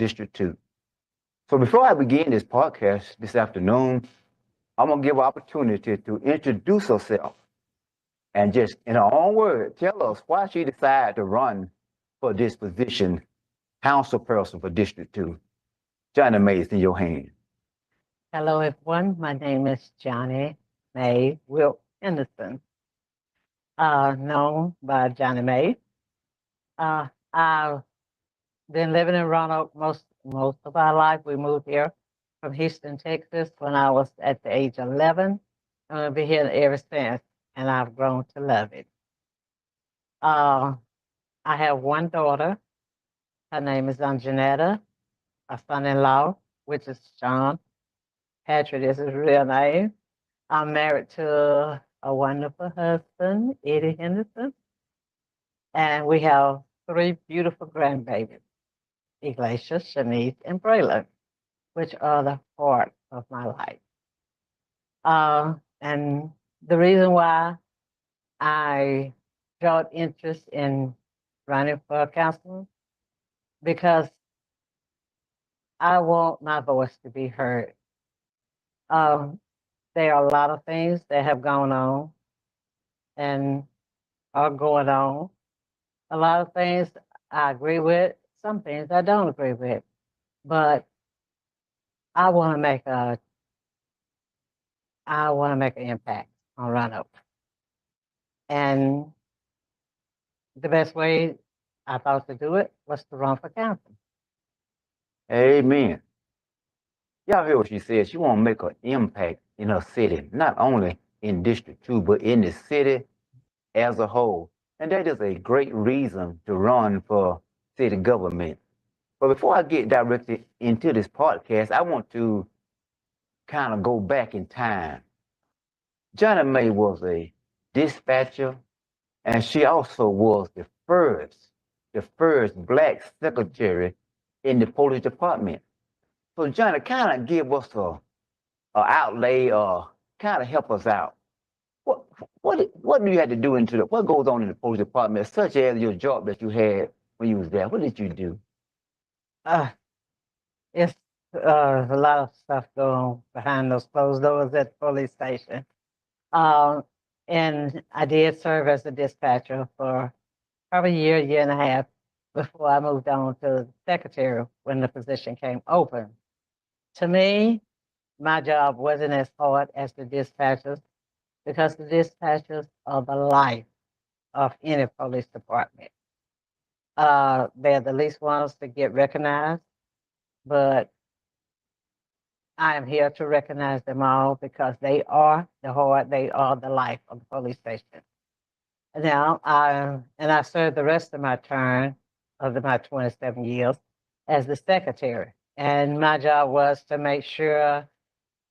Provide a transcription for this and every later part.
District 2. So before I begin this podcast this afternoon, I'm going to give her opportunity to introduce herself and just, in her own words, tell us why she decided to run for this position, council person for District 2. Johnny May, it's in your hand. Hello, everyone. My name is Johnny May Wilk Henderson, known by Johnny May. I've been living in Roanoke most of our life. We moved here from Houston, Texas, when I was at the age of 11, and I've been here ever since, and I've grown to love it. I have one daughter. Her name is Anjanetta. A son-in-law, which is Sean Patrick is his real name. I'm married to a wonderful husband, Eddie Henderson, and we have 3 beautiful grandbabies, Iglesia, Shanice, and Braylon, which are the heart of my life. And the reason why I showed interest in running for council, because I want my voice to be heard. There are a lot of things that have gone on and are going on. A lot of things I agree with, some things I don't agree with. But I want to make an impact on Roanoke. And the best way I thought to do it was to run for council. Amen. Y'all hear what she said? She want to make an impact in her city, not only in District 2, but in the city as a whole. And that is a great reason to run for city government. But before I get directly into this podcast, I want to kind of go back in time. Johnny May was a dispatcher, and she also was the first Black secretary in the police department. So Johnny, kind of give us a outlay or kind of help us out. What do you have to do what goes on in the police department, such as your job that you had when you was there? What did you do? It's a lot of stuff going on behind those closed doors at the police station. And I did serve as a dispatcher for probably a year and a half before I moved on to secretary when the position came open. To me, my job wasn't as hard as the dispatchers because the dispatchers are the life of any police department. They're the least ones to get recognized, but I am here to recognize them all because they are the heart, they are the life of the police station. Now, I served the rest of my term of my 27 years as the secretary. And my job was to make sure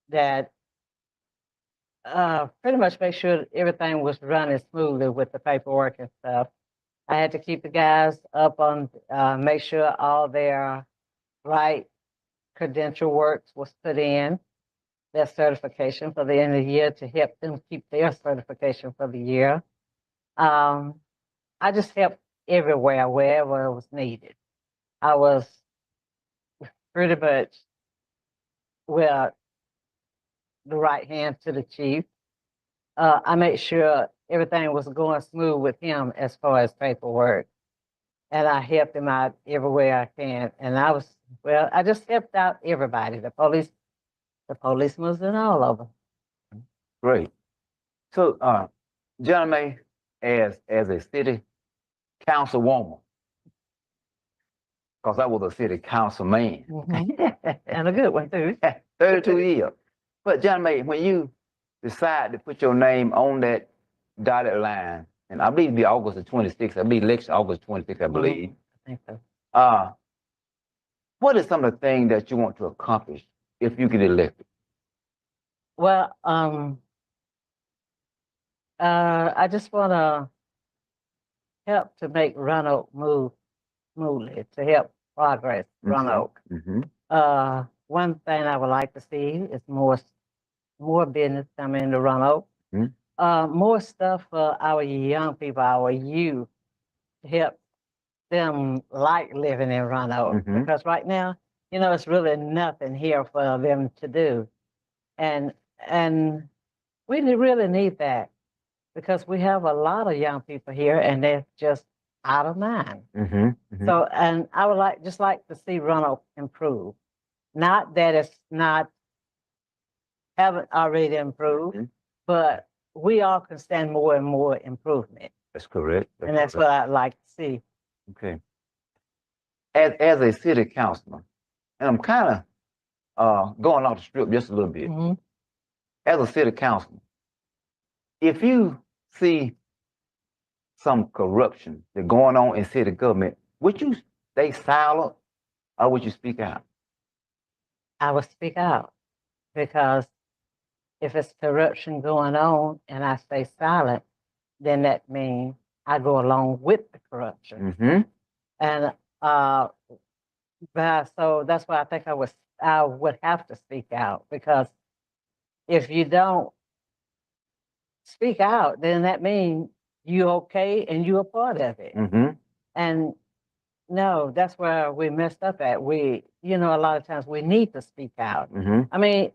that, pretty much make sure everything was running smoothly with the paperwork and stuff. I had to keep the guys up on, make sure all their right credential works was put in, their certification for the end of the year to help them keep their certification for the year. I just helped everywhere, wherever it was needed. I was pretty much, well, the right hand to the chief. I made sure everything was going smooth with him as far as paperwork. And I helped him out everywhere I can. And I just helped out everybody, the policemen and all of them. Great. So, Johnny May, as a city councilwoman, because I was a city councilman. And a good one, too. 32 years. But Johnny May, when you decide to put your name on that dotted line, and I believe it'll be August the 26th, I believe election August 26th, I believe. I think so. What are some of the things that you want to accomplish if you get elected? Well, I just want to help to make Roanoke move smoothly, to help progress Roanoke. One thing I would like to see is more business coming into Roanoke. More stuff for our young people, our youth, to help them like living in Roanoke Mhm. because right now, it's really nothing here for them to do. And and we really need that because we have a lot of young people here and they're just out of mind. Mhm. Mhm. So, and I would just like to see Roanoke improve. Not that it's not haven't already improved, Mhm. but we all can stand more and more improvement. That's correct. And that's what I'd like to see. Okay. As a city councilman, and I'm kind of going off the strip just a little bit. Mhm. As a city councilman, if you see some corruption that's going on in city government, would you stay silent or would you speak out? I will speak out because if it's corruption going on and I stay silent, then that means I go along with the corruption. Mm-hmm. And so that's why I think I would have to speak out because if you don't speak out, then that means you okay and you're a part of it. Mm-hmm. And no, that's where we messed up at. A lot of times we need to speak out. Mm-hmm. I mean,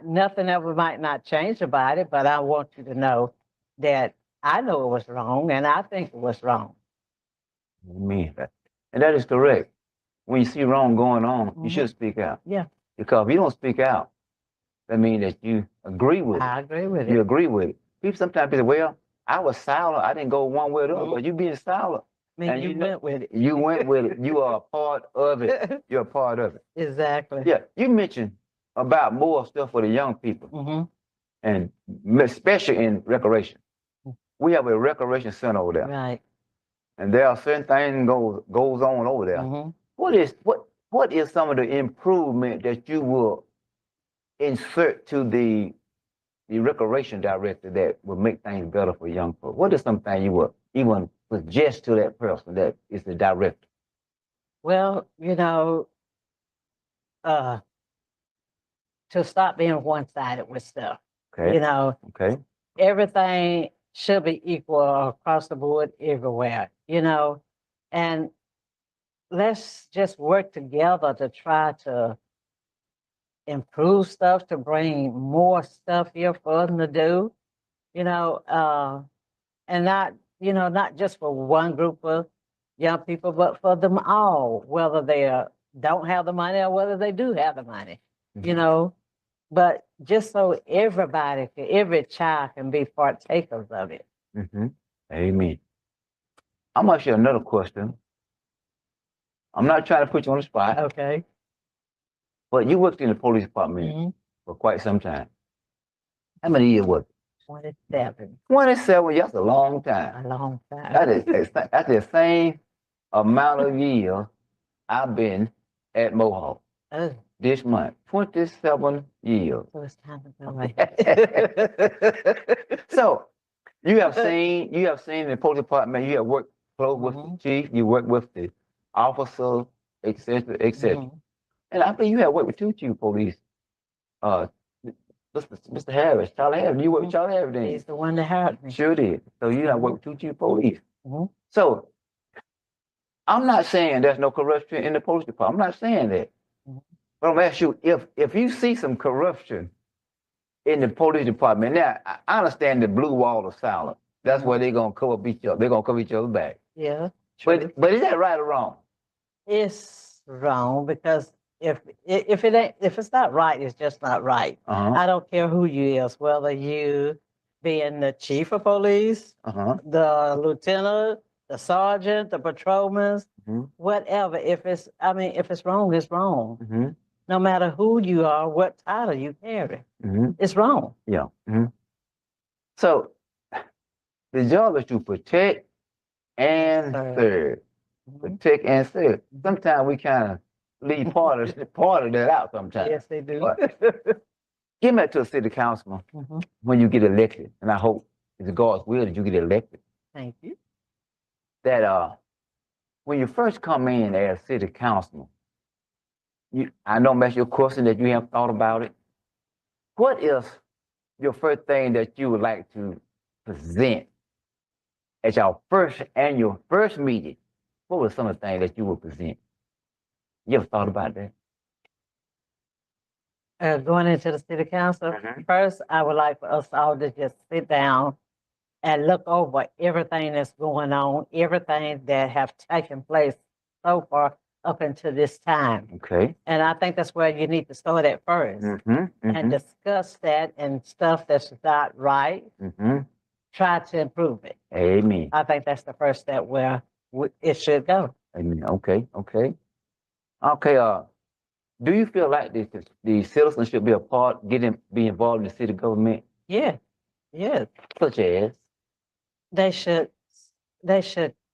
nothing ever might not change about it, but I want you to know that I know it was wrong and I think it was wrong. Amen. And that is correct. When you see wrong going on, you Mhm. should speak out. Yeah, Because if you don't speak out, that means that you agree with it. I agree with You it. agree with it. People sometimes say, well, I was silent. I didn't go one way or the other, Mhm. but you being silent. I mean, And you went with it. You went with it. You are a part of it. You're a part of it. Exactly. Yeah. You mentioned about more stuff for the young people, Hmm. and especially in recreation. We have a recreation center over there, Right. and there are certain things goes on over there. Hmm. What is some of the improvement that you will insert to the recreation director that will make things better for young folks? What is something you would even suggest to that person that is the director? Well, uh, to stop being one-sided with stuff. Okay. Okay. Everything should be equal across the board everywhere, and let's just work together to try to improve stuff, to bring more stuff here for them to do, and not just for one group of young people, but for them all, whether they don't have the money or whether they do have the money, but just so every child can be partakers of it. Mm-hmm. Amen. I'm gonna ask you another question. I'm not trying to put you on the spot, Okay. but you worked in the police department Mhm. for quite some time. How many years was it? 27, 27. That's a long time. a long time. That's the same amount of years I've been at Mohawk Oh, this month. 27 years. so it's time to go away. So you have seen the police department. You have worked close with the chief. You work with the officer, etc., etc. Mhm. And I think you have worked with two chief police. Uh, Mr. Harris, Charlie Harris. You worked with Charlie Harris, didn't you? He's the one that hired me. Sure did. So you have worked with two chief police. Mhm. So I'm not saying there's no corruption in the police department. I'm not saying that. Mhm. But I'm gonna ask you, if you see some corruption in the police department, now I understand the blue wall of silence. That's where they're gonna cover each other. They're gonna cover each other's back. Yeah, true. But is that right or wrong? It's wrong because if it's not right, it's just not right. Uh-huh. I don't care who you is, whether you being the chief of police, Uh-huh. the lieutenant, the sergeant, the patrolman, Mm-hmm. whatever. If it's wrong, it's wrong. Mm-hmm. No matter who you are, what title you carry, Mm-hmm. it's wrong. Yeah. Mm-hmm. So the job is to protect and serve. Mhm. Protect and serve. Sometimes we kind of leave part of that out sometimes. Yes, they do. But give that to a city councilman Mhm. when you get elected, and I hope it's God's will that you get elected. Thank you. That when you first come in as city councilman, I know I'm asking you a question that you haven't thought about it. What is your first thing that you would like to present at your first meeting what were some of the things that you would present? You ever thought about that? Going into the city council, first, I would like for us all to just sit down and look over everything that's going on, everything that have taken place so far up until this time. Okay. And I think that's where you need to start at first and discuss that and stuff that's not right. Try to improve it. Amen. I think that's the first step where it should go. Amen. Okay. Okay. Okay. Do you feel like the citizens should be be involved in the city government? Yeah. Yes. Such as? They should,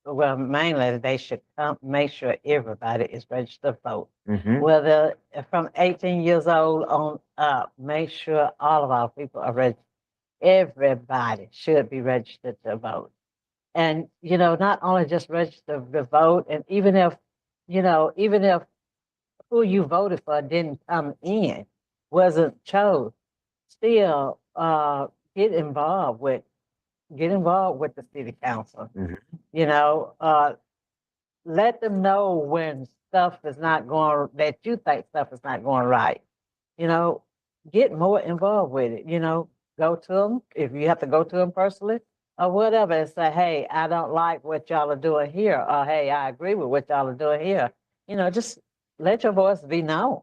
well, mainly they should make sure everybody is registered to vote. Whether from 18 years old on up, make sure all of our people are registered. Everybody should be registered to vote. And, not only just register to vote, and even if who you voted for didn't come in, wasn't chose, still get involved with the city council. Let them know when stuff is not going, that you think stuff is not going right. Get more involved with it. Go to them if you have to go to them personally or whatever and say, hey, I don't like what y'all are doing here, or hey, I agree with what y'all are doing here. Just let your voice be known.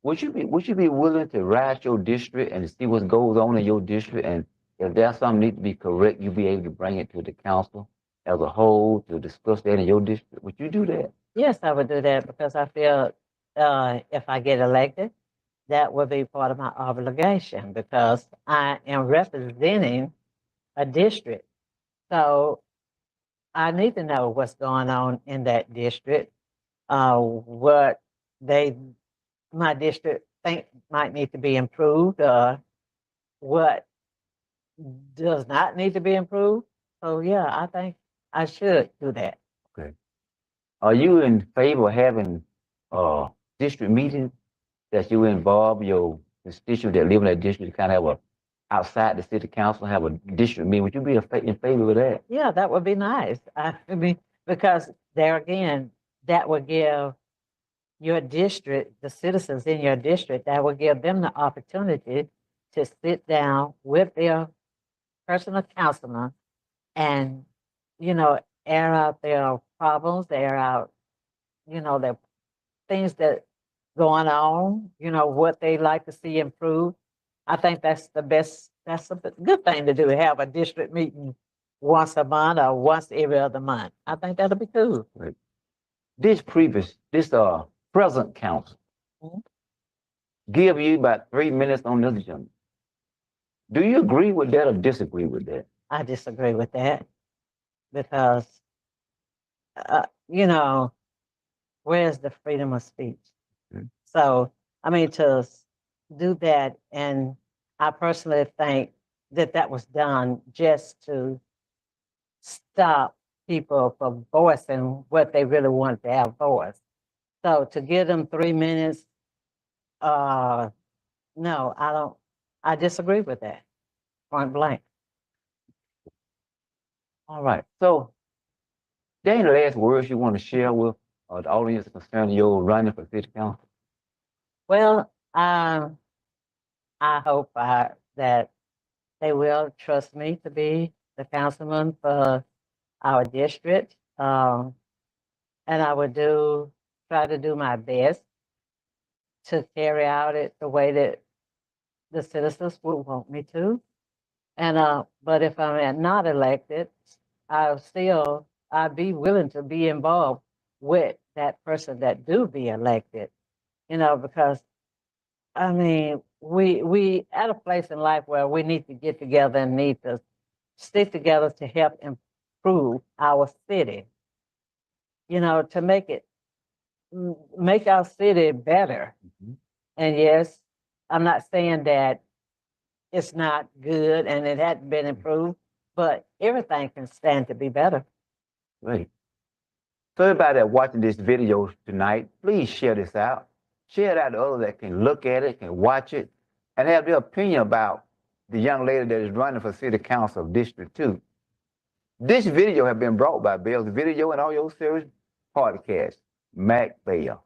Would you be willing to ride your district and see what goes on in your district, and if there's something need to be correct, you be able to bring it to the council as a whole to discuss that in your district? Would you do that? Yes, I would do that because I feel if I get elected, that would be part of my obligation because I am representing a district. So I need to know what's going on in that district, what my district think might need to be improved, what does not need to be improved. So yeah, I think I should do that. Okay. Are you in favor of having district meetings that you involve your constituents that live in that district to kind of have outside the city council, have a district meeting? Would you be in favor of that? Yeah, that would be nice. I mean, because there again, that would give your district, the citizens in your district, that would give them the opportunity to sit down with their personal councilman and, air out their problems, air out, their things that going on, what they like to see improved. I think that's the best, that's a good thing to do, have a district meeting once a month or once every other month. I think that'll be cool. Right. This present council give you about 3 minutes on this agenda. Do you agree with that or disagree with that? I disagree with that because, where's the freedom of speech? So, I mean, to do that, and I personally think that was done just to stop people from voicing what they really want to have voiced. So to give them 3 minutes, no, I don't. I disagree with that. Point blank. All right. So, there any last words you want to share with the audience concerning your running for city council? Well, I hope that they will trust me to be the councilman for our district, and I would try to do my best to carry out it the way that the citizens would want me to. And but if I'm not elected, I'd be willing to be involved with that person that do be elected, because I mean, we at a place in life where we need to get together and need to stick together to help improve our city, to make our city better. And yes, I'm not saying that it's not good and it hadn't been improved, but everything can stand to be better. Right. So everybody that's watching this video tonight, please share this out. Share it out to others that can look at it, can watch it, and have their opinion about the young lady that is running for city council of District 2. This video has been brought by Bell's Video and Audio Series Podcast, Mac Bell.